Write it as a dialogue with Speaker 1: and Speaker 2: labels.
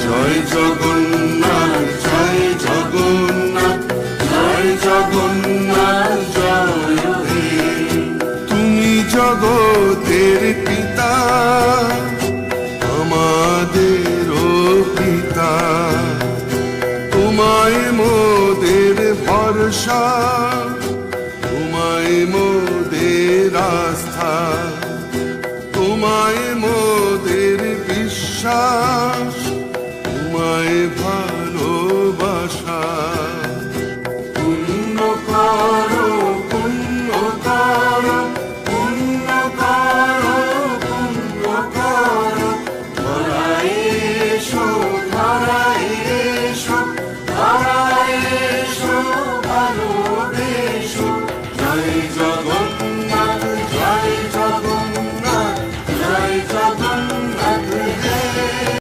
Speaker 1: জয় জগন্নাথ জয় জগন্নাথ জয় জগন্নাথ জয় হে। তুমি জগতের পিতা আমাদেরও পিতা, তোমায় মোদের ভরসা, তোমায় মোদের আস্থা, তোমায় মোদের বিশ্বাস, তোমায় ভালোবাসা। পুণ্য করো পুণ্য করো পুণ্য করো পুণ্য করো, ধরায় এসো